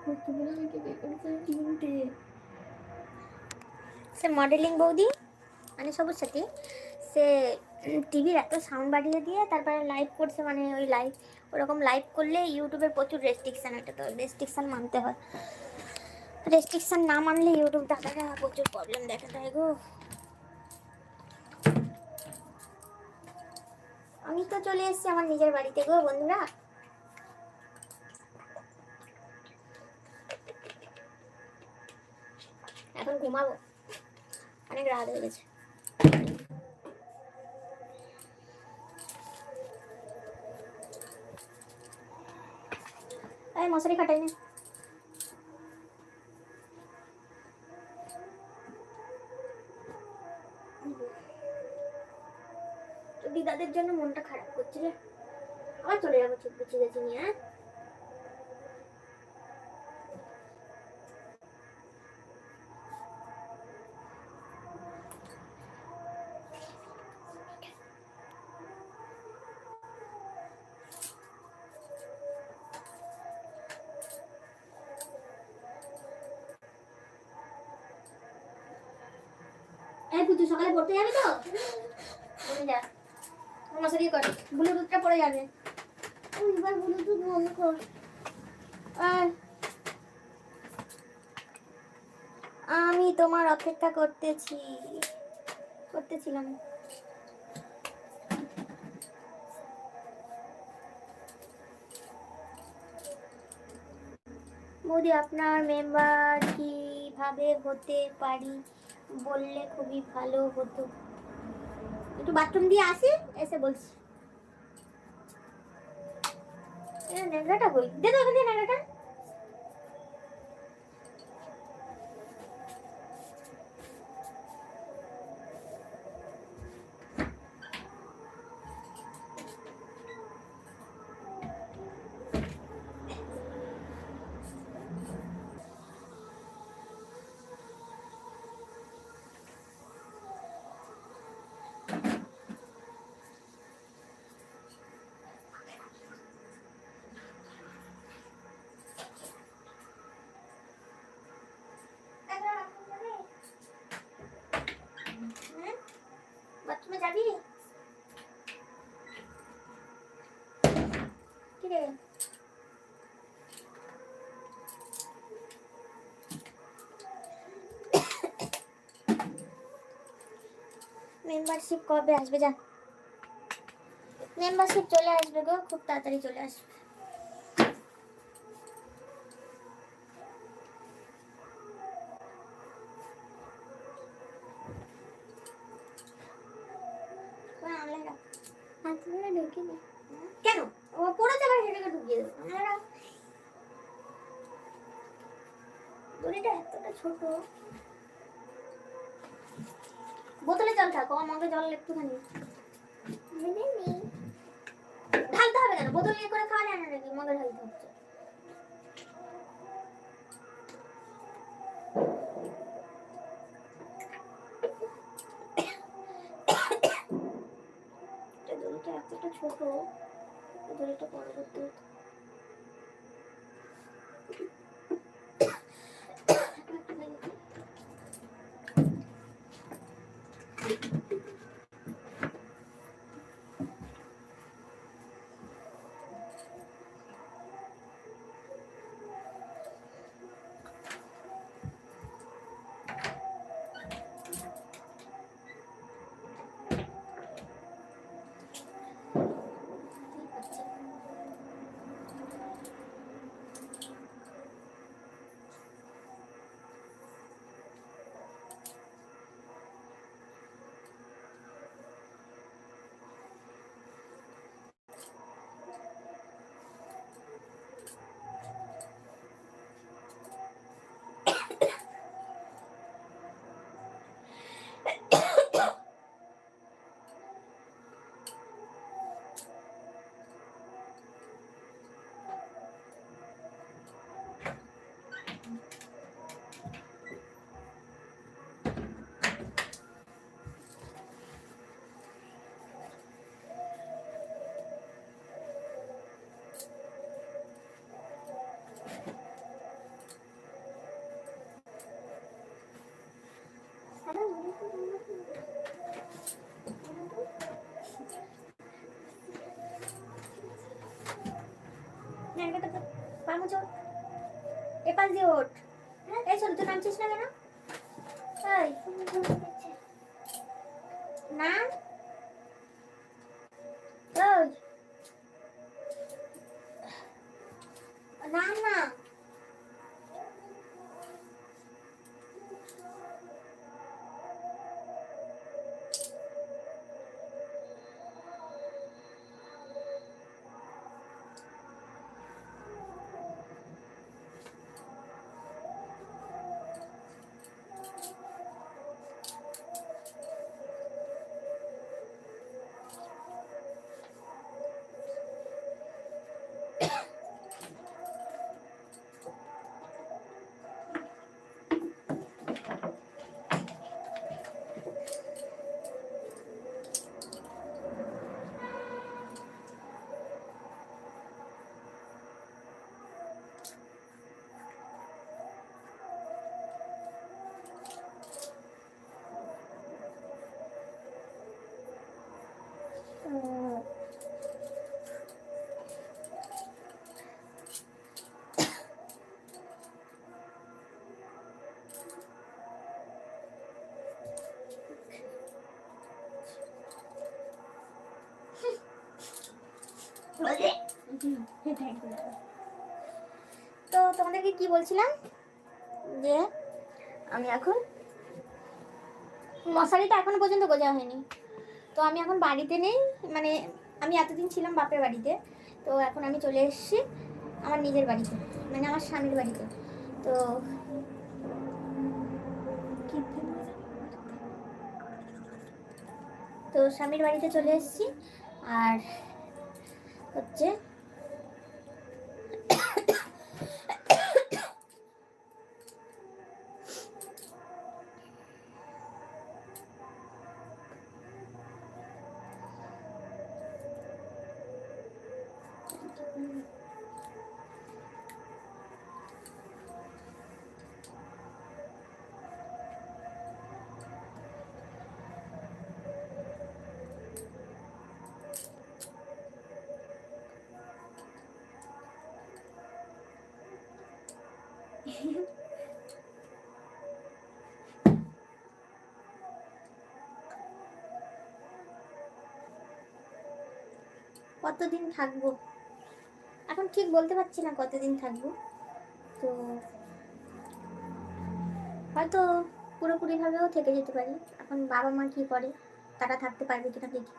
সে modelling বৌদি মানে সবুজ সাথী সে টিভির এত সাউন্ড বাড়িয়ে দিয়ে তারপরে লাইভ করছে, মানে ওই লাইভ ওরকম লাইভ করলে ইউটিউবের প্রচুর রেস্ট্রিকশান, এটা তো রেস্ট্রিকশান মানতে হয়, রেস্ট্রিকশান না মানলে ইউটিউব দাদারা প্রচুর প্রবলেম দেখা দেয় গো। আমি তো চলে এসেছি আমার নিজের বাড়িতে গো বন্ধুরা। এখন ঘুমাবো, অনেক রাত হয়ে গেছে। এই মশারি খাটাই না। দিদাদের জন্য মনটা খারাপ করছে রে, আবার চলে যাবো চুপ বুঝে গেছি নিয়ে। হ্যাঁ তুই সকালে পড়তে যাবি তো যা, মশারি কর, ব্লুটুথটা পড়ে যাবে। এবার ব্লুটুথ বন্ধ কর। আমি তোমার অপেক্ষা করতেছিলাম। বৌদি আপনার মেম্বার কিভাবে হতে পারি বললে খুবই ভালো হতো। একটু বাথরুম দিয়ে আসি, এসে বলছি। নেংরাটা কই, দে তো ওখানে নেংরাটা। বাথরুমে যাবি? কি রে মেম্বারশিপ কবে আসবে? যা, মেম্বারশিপ চলে আসবে গো, খুব তাড়াতাড়ি চলে আসবে। কেন ও পড়ে যাবে, সেটাকে ঢুকিয়ে দেবো। দড়িটা এতটা ছোট, বোতলে জল থাকো, আমাকে জল একটুখানি ঢালতে হবে। কেন বোতল নিয়ে করে খাওয়া যায় না নাকি? মগে ঢালতে হচ্ছে। দড়িটা এতটা ছোট, দড়িটা বড় করতে হতো। এপাশ দিয়ে ওঠ। এই চল, তুই নামছিস না কেন? না না না তো তোমাদেরকে কি বলছিলাম যে আমি এখন মশারিটা এখনো পর্যন্ত গোজা হয়নি। তো আমি এখন বাড়িতে নেই, মানে আমি এতদিন ছিলাম বাপের বাড়িতে, তো এখন আমি চলে এসেছি আমার নিজের বাড়িতে, মানে আমার স্বামীর বাড়িতে। তো তো স্বামীর বাড়িতে চলে এসেছি। আর হচ্ছে কতদিন থাকবো এখন ঠিক বলতে পারছি না, কতদিন থাকবো। তো হয়তো পুরোপুরিভাবেও থেকে যেতে পারি। এখন বাবা মা কি করে, তারা থাকতে পারবে কিনা দেখি।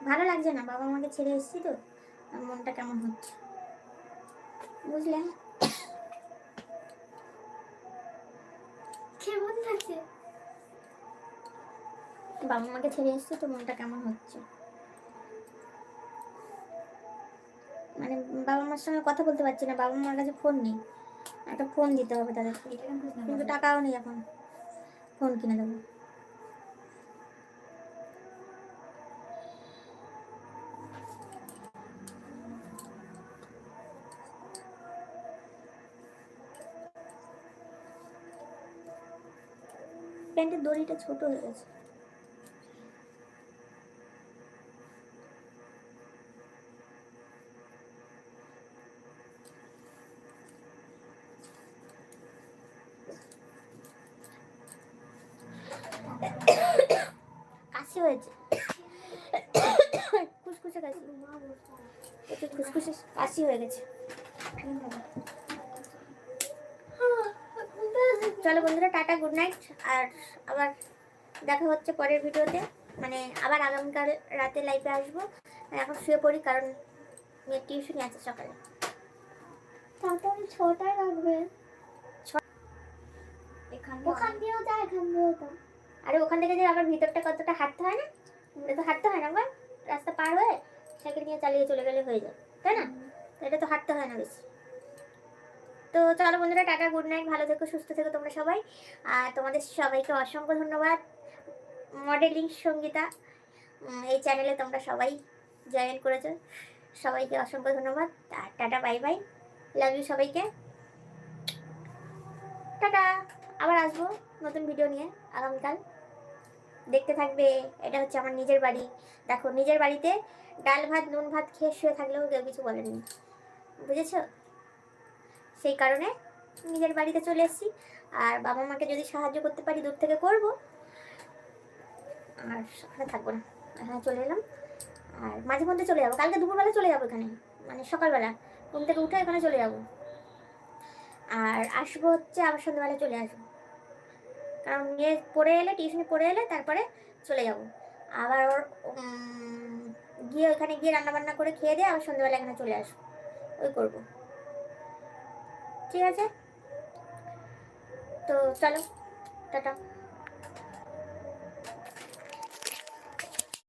ভালো লাগছে না, বাবা মাকে ছেড়ে এসেছি তো, মনটা কেমন হচ্ছে বুঝলে। কেমন লাগছে, বাবা মাকে ছেড়ে এসেছি তো মনটা কেমন হচ্ছে। মানে বাবা মার সঙ্গে কথা বলতে পারছি না, বাবা মার কাছে ফোন নেই, একটা ফোন দিতে হবে তাদেরকে, কিন্তু টাকাও নেই এখন ফোন কিনে দেবো। প্যান্টের দড়িটা ছোট হয়ে গেছে। কাশি হয়েছে, খুসখুসে কাশি, খুসখুসে কাশি হয়ে গেছে। চলো বন্ধুরা, টাটা, গুড নাইট। আর আবার দেখা হচ্ছে পরের ভিডিওতে, মানে আবার আগামীকাল রাতে লাইভে আসবো। এখন শুয়ে পড়ি, কারণ মেয়ের টিউশনই আছে সকালে। তাড়াতাড়ি 6টায় রাখবে, ওখান দিয়েও যা, এখান দিয়েও যা। আরে ওখান থেকে যে আবার ভিতরটা কতটা হাঁটতে হয় না, এটা তো হাঁটতে হয় না, আবার রাস্তা পার হয়ে সাইকেল নিয়ে চালিয়ে চলে গেলে হয়ে যায়, তাই না? তো এটা তো হাঁটতে হয় না বেশি। তো চলো বন্ধুরা, টাটা, গুড নাইট, ভালো থেকো, সুস্থ থেকো তোমরা সবাই। আর তোমাদের সবাইকে অসংখ্য ধন্যবাদ। মডেলিং সঙ্গীতা এই চ্যানেলে তোমরা সবাই জয়েন করেছো, সবাইকে অসংখ্য ধন্যবাদ। আর tata, bye bye, love you সবাইকে, টাটা। আবার আসবো নতুন ভিডিও নিয়ে আগামীকাল। দেখতে থাকবে। এটা হচ্ছে আমার নিজের বাড়ি। দেখো, নিজের বাড়িতে ডাল ভাত নুন ভাত খেয়ে শুয়ে থাকলেও কেউ কিছু বলেনি, বুঝেছো? সেই কারণে নিজের বাড়িতে চলে এসেছি। আর বাবা মাকে যদি সাহায্য করতে পারি দূর থেকে করব, আর ওখানে থাকবো না, এখানে চলে এলাম। আর মাঝে মধ্যে চলে যাবো, কালকে দুপুরবেলা চলে যাবো এখানে, মানে সকালবেলা ঘুম থেকে উঠে এখানে চলে যাবো। আর আসবো হচ্ছে আবার সন্ধ্যাবেলা চলে আসবো, কারণ নিয়ে পড়ে এলে, টিউশনে পড়ে এলে তারপরে চলে যাব। আবার ওর গিয়ে ওখানে গিয়ে রান্নাবান্না করে খেয়ে দিয়ে আবার সন্ধ্যাবেলা এখানে চলে আসবো, ওই করবো। ঠিক আছে, তো চলো, টাটা।